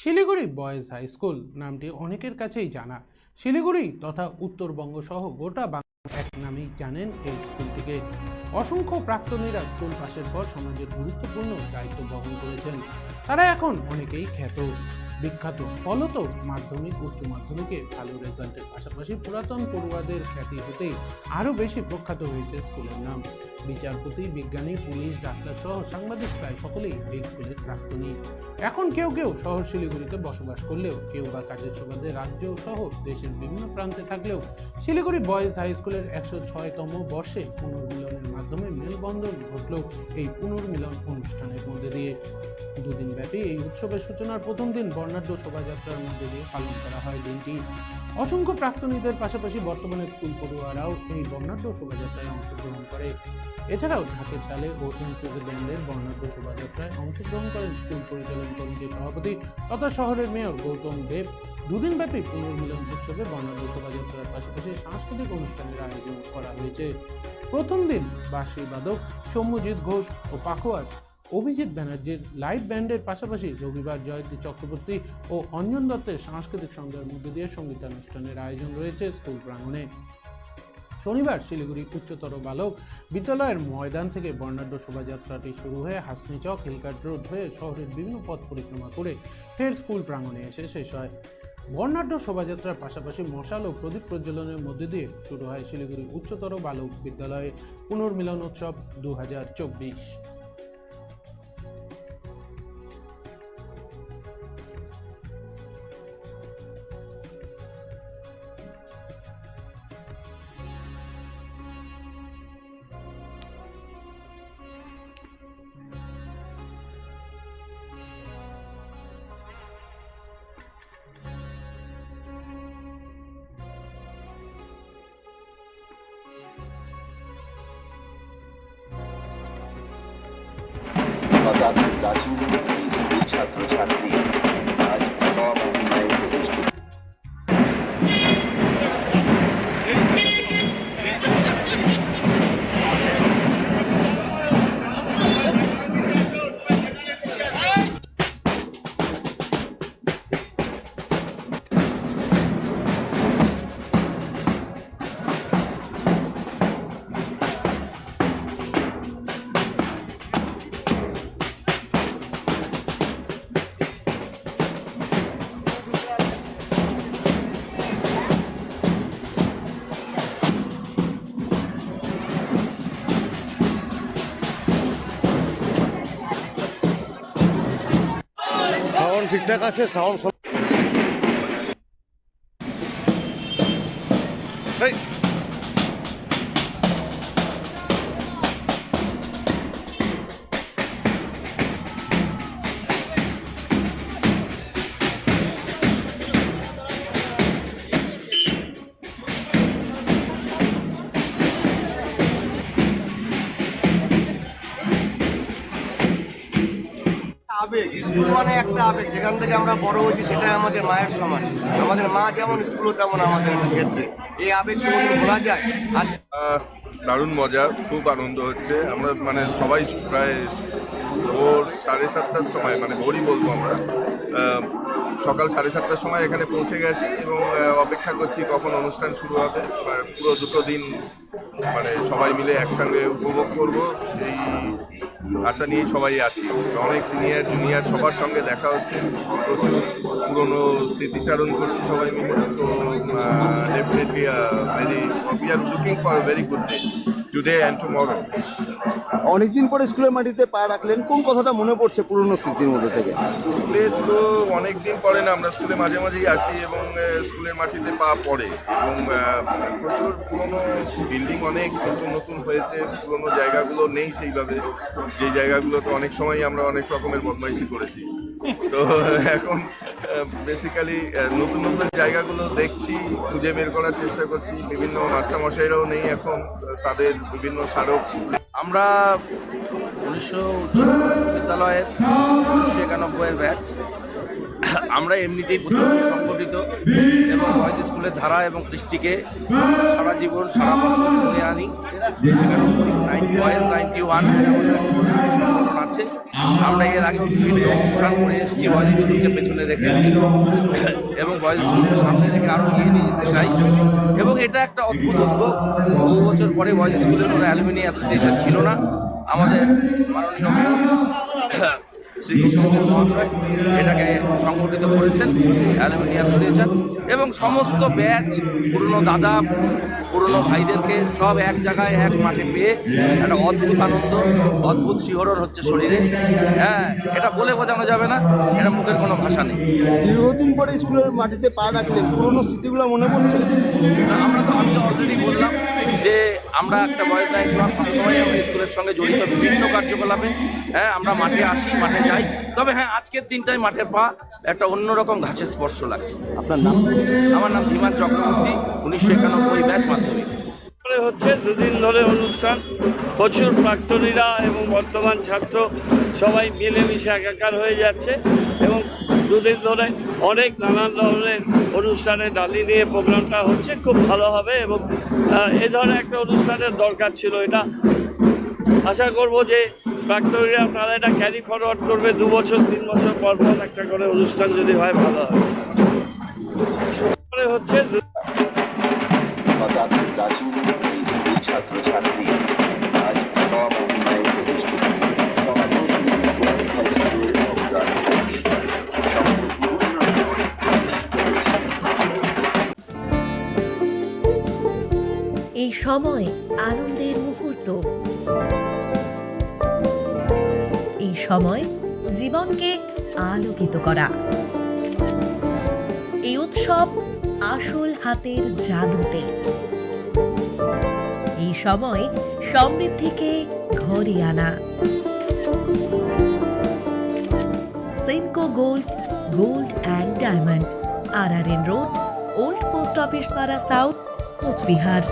Siliguri boys high school নামটি অনেকের কাছেই জানা। শিলিগুড়ি তথা উত্তরবঙ্গ সহ গোটা বাংলা এক নামেই জানেন এই স্কুলটিকে। অসংখ্য প্রাক্তনীরা স্কুল পাশের পর সমাজের গুরুত্বপূর্ণ দায়িত্ব বহন করেছেন। তারা এখন অনেকেই খ্যাত বিখ্যাত। ফলত মাধ্যমিক উচ্চ মাধ্যমিকে ভালো রেজাল্টের পাশাপাশি পুরাতন পড়ুয়াদের খ্যাতি হতেই আরও বেশি প্রখ্যাত হয়েছে স্কুলের নাম। বিচারপতি, বিজ্ঞানী, পুলিশ, ডাক্তার সহ সাংবাদিক প্রায় সকলেই এই স্কুলের প্রাক্তনী। এখন কেউ কেউ শহর শিলিগুড়িতে বসবাস করলেও কেউ বা কাজের সুবাদে রাজ্য সহ দেশের বিভিন্ন প্রান্তে থাকলেও শিলিগুড়ি বয়েজ হাই স্কুলের 106তম বর্ষে পুনর্মিলনের মাধ্যমে মেলবন্ধন ঘটল এই পুনর্মিলন অনুষ্ঠানের মধ্যে দিয়ে। দুদিন ব্যাপী এই উৎসবের সূচনার প্রথম দিন বর্ণাঢ্য শোভাযাত্রার মধ্যে দিয়ে পালন করা হয় দিনটি। অসংখ্য প্রাক্তনীদের পাশাপাশি বর্তমানে স্কুল পড়ুয়ারাও এই বর্ণাঢ্য শোভাযাত্রায় অংশগ্রহণ করে। এছাড়াও ঢাকের তালে ও এনসিসি ব্যান্ডের বর্ণাঢ্য শোভাযাত্রায় অংশগ্রহণ করেন স্কুল পরিচালন কমিটির সভাপতি তথা শহরের মেয়র গৌতম দেব। দুদিনব্যাপী পুনর্মিলন উৎসবে বর্ণাঢ্য শোভাযাত্রার পাশাপাশি সাংস্কৃতিক অনুষ্ঠানের আয়োজন করা হয়েছে। প্রথম দিন বাঁশি বাদক সৌম্যজিৎ ঘোষ ও পাখোয়াজ অভিজিৎ ব্যানার্জির লাইভ ব্যান্ডের পাশাপাশি রবিবার জয়ন্তী চক্রবর্তী ও অঞ্জন দত্তের সাংস্কৃতিক সন্ধ্যার মধ্যে দিয়ে সঙ্গীতানুষ্ঠানের আয়োজন রয়েছে স্কুল প্রাঙ্গণে। শনিবার শিলিগুড়ি উচ্চতর বালক বিদ্যালয়ের ময়দান থেকে বর্ণাঢ্য শোভাযাত্রাটি শুরু হয়ে হাসনি চক, হিলকাট রোড হয়ে শহরের বিভিন্ন পথ পরিক্রমা করে ফের স্কুল প্রাঙ্গণে এসে শেষ হয়। বর্ণাঢ্য শোভাযাত্রার পাশাপাশি মশাল ও প্রদীপ প্রজ্বলনের মধ্যে দিয়ে শুরু হয় শিলিগুড়ি উচ্চতর বালক বিদ্যালয়ের পুনর্মিলন উৎসব 2024। ছাত্রছাত্রী আজ প্রতিষ্ঠিত। সাউন্ড ঠিকঠাক আছে? সাউন্ড আবেগ। স্কুল মানে একটা আবেগ, যেখান থেকে আমরা বড় হয়েছি সেটাই আমাদের মায়ের সমান। আমাদের মা যেমন স্কুল তেমন আমাদের ক্ষেত্রে এই আবেগ বলা যায়। আজ দারুণ মজা, খুব আনন্দ হচ্ছে। আমরা সবাই প্রায় ভোর 7:30টার সময়, ভোরই বলবো আমরা, সকাল 7:30টার সময় এখানে পৌঁছে গেছি এবং অপেক্ষা করছি কখন অনুষ্ঠান শুরু হবে। পুরো দুটো দিন সবাই মিলে একসঙ্গে উপভোগ করব এই আশা নিয়েই সবাই আছি। অনেক সিনিয়র জুনিয়র সবার সঙ্গে দেখা হচ্ছে, প্রচুর পুরনো স্মৃতিচারণ করছি সবাই মিলে। তো definitely we are looking for very good day today and tomorrow. অনেকদিন পরে স্কুলের মাটিতে পা রাখলেন, কোন কথাটা মনে পড়ছে পুরনো স্মৃতির মধ্যে থেকে? স্কুলে তো অনেকদিন পরে না, আমরা স্কুলে মাঝে মাঝেই আসি এবং স্কুলের মাটিতে পা পড়ে এবং প্রচুর পুরনো বিল্ডিং অনেক নতুন নতুন হয়েছে, পুরনো জায়গাগুলো নেই সেইভাবে, যে জায়গাগুলোতে অনেক সময় আমরা অনেক রকমের বদমাইশি করেছি। তো এখন বেসিক্যালি নতুন নতুন জায়গাগুলো দেখছি, খুঁজে বের করার চেষ্টা করছি। বিভিন্ন মাস্টারমশাইরাও নেই এখন, তাদের বিভিন্ন স্মারক। আমরা 19 বিদ্যালয়ের 1991 ব্যাচ। আমরা এমনিতেই প্রথম সংগঠিত এবং বয়েজ স্কুলের ধারা এবং কৃষ্টিকে সারা জীবন সারা বছর ধরে আনি। বয়েজ 91 সংগঠন আছে। আমরা এর আগে বিভিন্ন অনুষ্ঠান করে এসেছি বয়েজ স্কুলকে পেছনে রেখে, এবং বয়েজ স্কুলকে সামনে রেখে আরও এগিয়ে নিয়ে যেতে চাই। এবং এটা একটা অদ্ভুত উদ্যোগ। বহু বছর পরে বয়েজ স্কুলের কোনো অ্যালুমিনি অ্যাসোসিয়েশন ছিল না। আমাদের মাননীয় মেয়র শ্রী কৃষ্ণচন্দ্র মহাশয় এটাকে সংগঠিত করেছেন, অ্যালুমিনি অ্যাসোসিয়েশন, এবং সমস্ত ব্যাচ, পুরনো দাদা, পুরনো ভাইদেরকে সব এক জায়গায় এক মাঠে পেয়ে একটা অদ্ভুত আনন্দ, অদ্ভুত শিহরণ হচ্ছে শরীরে। হ্যাঁ, এটা বলে বোঝানো যাবে না, এটা মুখের কোনো ভাষা নেই। দীর্ঘদিন পরে স্কুলের মাটিতে পা রাখলে পুরোনো স্মৃতিগুলো মনে পড়ছে। আমি তো অলরেডি বললাম যে আমরা একটা বয়েজ নাইট ক্লাব সবসময় আমরা স্কুলের সঙ্গে জড়িত বিভিন্ন কার্যকলাপে। হ্যাঁ, আমরা মাঠে আসি, মাঠে যাই। তবে হ্যাঁ, আজকের দিনটায় মাঠে পা একটা অন্যরকম ঘাসের স্পর্শ লাগছে। আপনার নাম? আমার নাম ধীমান চক্রবর্তী, 1991 ব্যাচ মাধ্যমিক। হচ্ছে দুদিন ধরে অনুষ্ঠান, প্রচুর প্রাক্তনীরা এবং বর্তমান ছাত্র সবাই মিলেমিশে একাকার হয়ে যাচ্ছে, এবং দুদিন ধরে অনেক নানান ধরনের অনুষ্ঠানে ডালি নিয়ে প্রোগ্রামটা হচ্ছে, খুব ভালো হবে। এবং এই ধরনের একটা অনুষ্ঠানের দরকার ছিল। এটা আশা করব যে প্রাক্তনীরা তারা এটা ক্যারি ফরওয়ার্ড করবে, 2 বছর 3 বছর পর পর একটা করে অনুষ্ঠান যদি হয় ভালো হবে। হচ্ছে তথা প্রাচীন এই স্কুল ছাত্রছাত্রী আজ সব অন্যায় প্রতিষ্ঠিত এই সময় আনন্দের মুহূর্ত, এই সময় জীবনকে আলোকিত করা। এই উৎসব আসল হাতের জাদুতে। এই সময় সমৃদ্ধিকে ঘরে আনা। Senco gold, gold and diamond, RRN road, old post office পাড়া সাউথ, কোচবিহার।